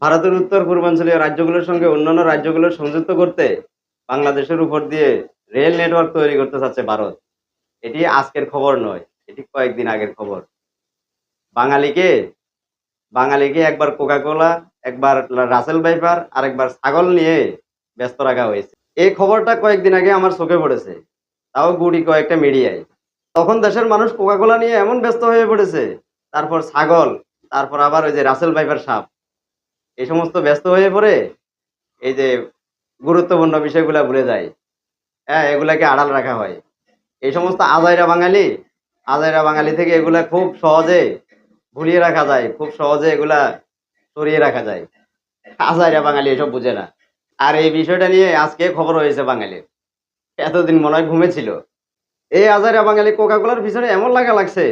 ভারতের উত্তর পূর্বাঞ্চলীয় রাজ্যগুলোর সঙ্গে অন্যান্য রাজ্যগুলোর সংযুক্ত করতে বাংলাদেশের উপর দিয়ে রেল নেটওয়ার্ক তৈরি করতে চাচ্ছে ভারত। এটি আজকের খবর নয়, এটি কয়েকদিন আগের খবর। বাঙালিকে বাঙালিকে একবার কোকা-কোলা, একবার রাসেল ভাইপার, আরেকবার ছাগল নিয়ে ব্যস্ত রাখা হয়েছে। এই খবরটা কয়েকদিন আগে আমার চোখে পড়েছে, তাও গুটি কয়েকটা মিডিয়ায়। তখন দেশের মানুষ কোকা-কোলা নিয়ে এমন ব্যস্ত হয়ে পড়েছে, তারপর ছাগল, তারপর আবার ওই যে রাসেল ভাইপার সাপ, এই সমস্ত ব্যস্ত হয়ে পড়ে এই যে গুরুত্বপূর্ণ বিষয়গুলা ভুলে যায়। হ্যাঁ, এগুলাকে আড়াল রাখা হয়। এই সমস্ত আজাইরা বাঙালি থেকে এগুলা খুব সহজে ভুলিয়ে রাখা যায়, খুব সহজে এগুলা সরিয়ে রাখা যায়। আজাইরা বাঙালি এসব বুঝে না। আর এই বিষয়টা নিয়ে আজকে খবর হয়েছে বাঙালির। এতদিন মনে হয় ঘুমেছিল। এই আজাইরা বাঙালি কোকা কোলার পিছনে এমন লাগা লাগছে,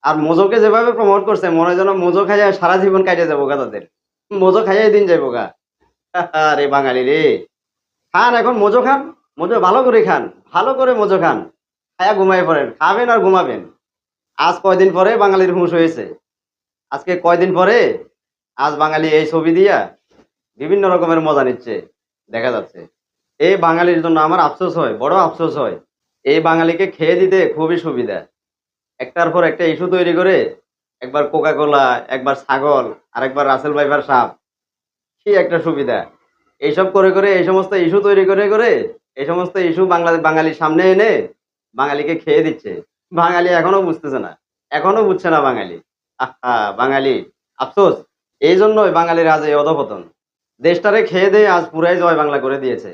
আর মোজোকে যেভাবে প্রমোট করছে মনে হয় যেন মোজো খাইয়া সারা জীবন কাটে যাবো গা তাদের। মোজো খাইয়াই দিন যাইবো গা। আরে বাঙালি রে, খান এখন মোজো খান, মোজো ভালো করে খান, ভালো করে মোজো খান, খায়া ঘুমাই পড়েন, খাবেন আর ঘুমাবেন। আজ কয়দিন পরে বাঙালির হুঁশ হয়েছে। আজকে কয়দিন পরে আজ বাঙালি এই ছবি দিয়া বিভিন্ন রকমের মজা নিচ্ছে, দেখা যাচ্ছে। এই বাঙালির জন্য আমার আফসোস হয়, বড় আফসোস হয়। এই বাঙালিকে খেয়ে দিতে খুবই সুবিধা। একটার পর একটা ইস্যু তৈরি করে, একবার কোকা কোলা, একবার ছাগল, আর একবার রাসেল ভাইপার সাপ, কি একটা সুবিধা। এইসব করে করে এই সমস্ত ইস্যু তৈরি করে করে এই সমস্ত ইস্যু বাঙালির সামনে এনে বাঙালিকে খেয়ে দিচ্ছে। বাঙালি এখনো বুঝতেছে না, এখনো বুঝছে না বাঙালি। আহা বাঙালি, আফসোস। এই জন্যই বাঙালির আজ এই অধপতন। দেশটারে খেয়ে দিয়ে আজ পুরাই জয় বাংলা করে দিয়েছে,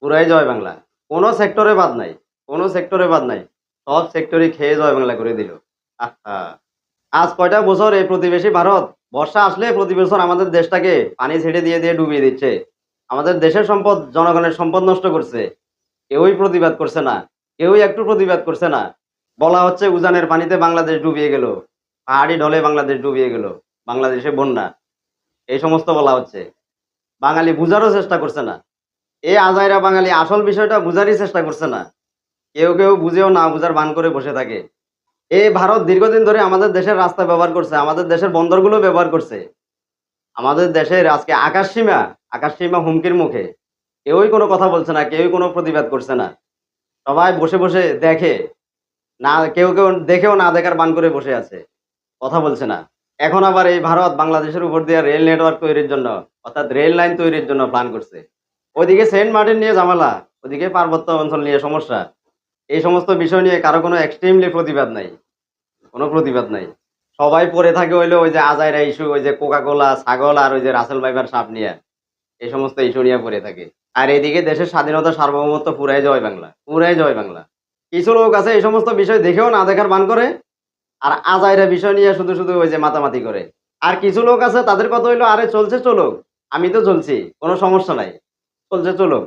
পুরাই জয় বাংলা। কোনো সেক্টরে বাদ নাই, কোনো সেক্টরে বাদ নাই, সব সেক্টরে খেয়ে জয় বাংলা করে দিল। আহা, আজ কয়টা বছর এই প্রতিবেশী ভারত বর্ষা আসলে প্রতি বছর আমাদের দেশটাকে পানি ছেড়ে দিয়ে দিয়ে ডুবিয়ে দিচ্ছে। আমাদের দেশের সম্পদ, জনগণের সম্পদ নষ্ট করছে। কেউই প্রতিবাদ করছে না, কেউই একটু প্রতিবাদ করছে না। বলা হচ্ছে উজানের পানিতে বাংলাদেশ ডুবিয়ে গেল, পাহাড়ি ঢলে বাংলাদেশ ডুবিয়ে গেল, বাংলাদেশে বন্যা, এই সমস্ত বলা হচ্ছে। বাঙালি বুঝারও চেষ্টা করছে না। এই আজাইরা বাঙালি আসল বিষয়টা বুঝারই চেষ্টা করছে না। কেউ কেউ বুঝেও না বুঝার ভান করে বসে থাকে। এই ভারত দীর্ঘদিন ধরে আমাদের দেশের রাস্তা ব্যবহার করছে, আমাদের দেশের বন্দরগুলো ব্যবহার করছে। আমাদের দেশের আজকে আকাশ সীমা হুমকির মুখে। কেউই কোনো কথা বলছে না, কেউই কোনো প্রতিবাদ করছে না। সবাই বসে বসে দেখে, না কেউ কেউ দেখেও না দেখার ভান করে বসে আছে, কথা বলছে না। এখন আবার এই ভারত বাংলাদেশের উপর দিয়ে রেল নেটওয়ার্ক তৈরির জন্য, অর্থাৎ রেল লাইন তৈরির জন্য প্ল্যান করছে। ওইদিকে সেন্ট মার্টিন নিয়ে ঝামেলা, ওদিকে পার্বত্য অঞ্চল নিয়ে সমস্যা। এই সমস্ত বিষয় নিয়ে কারো কোনো এক্সট্রিমলি প্রতিবাদ নাই, কোনো প্রতিবাদ নাই। সবাই পড়ে থাকে হইলো ওই যে আজাইরা ইস্যু, ওই যে কোকা কোলা, ছাগল, আর ওই যে রাসেল ভাইপার সাপ নিয়ে, এই সমস্ত ইস্যু নিয়ে পড়ে থাকে। আর এদিকে দেশের স্বাধীনতা সার্বভৌমত্ব পুরাই জয় বাংলা, পুরাই জয় বাংলা। কিছু লোক আছে এই সমস্ত বিষয় দেখেও না দেখার ভান করে, আর আজাইরা বিষয় নিয়ে শুধু শুধু ওই যে মাতামাতি করে। আর কিছু লোক আছে তাদের কথা হইলো, আরে চলছে চলুক, আমি তো চলছি, কোনো সমস্যা নাই, চলছে চলুক।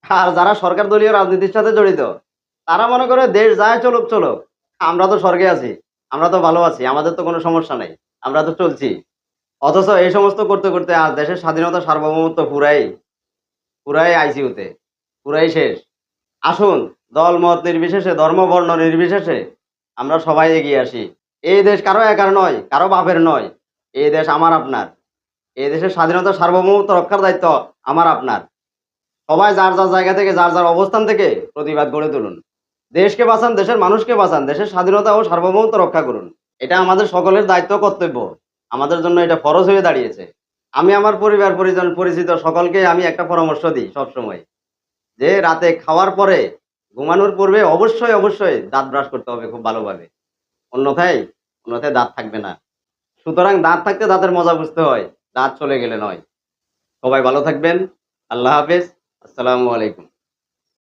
আর যারা সরকার দলীয় রাজনীতির সাথে জড়িত, তারা মনে করে দেশ যায় চলুক চলুক, আমরা তো স্বর্গে আছি, আমরা তো ভালো আছি, আমাদের তো কোনো সমস্যা নাই, আমরা তো চলছি। অথচ এই সমস্ত করতে করতে আজ দেশের স্বাধীনতা সার্বভৌমত্ব পুরাই পুরাই আইসিইউতে, পুরাই শেষ। আসুন, দল মত নির্বিশেষে, ধর্ম বর্ণ নির্বিশেষে আমরা সবাই এগিয়ে আসি। এই দেশ কারো একার নয়, কারো বাপের নয়। এই দেশ আমার আপনার। এই দেশের স্বাধীনতা সার্বভৌমত্ব রক্ষার দায়িত্ব আমার আপনার। সবাই যার যার জায়গা থেকে, যার যার অবস্থান থেকে প্রতিবাদ গড়ে তুলুন। দেশকে বাঁচান, দেশের মানুষকে বাঁচান, দেশের স্বাধীনতা ও সার্বভৌমত্ব রক্ষা করুন। এটা আমাদের সকলের দায়িত্ব, কর্তব্য। আমাদের জন্য এটা ফরজ হয়ে দাঁড়িয়েছে। আমি আমার পরিবার পরিজন পরিচিত সকলকে আমি একটা পরামর্শ দিই সবসময়, যে রাতে খাওয়ার পরে, ঘুমানোর পূর্বে অবশ্যই অবশ্যই দাঁত ব্রাশ করতে হবে খুব ভালোভাবে। অন্যথায় অন্যথায় দাঁত থাকবে না। সুতরাং দাঁত থাকতে দাঁতের মজা বুঝতে হয়, দাঁত চলে গেলে নয়। সবাই ভালো থাকবেন। আল্লাহ হাফেজ। আসসালামু আলাইকুম।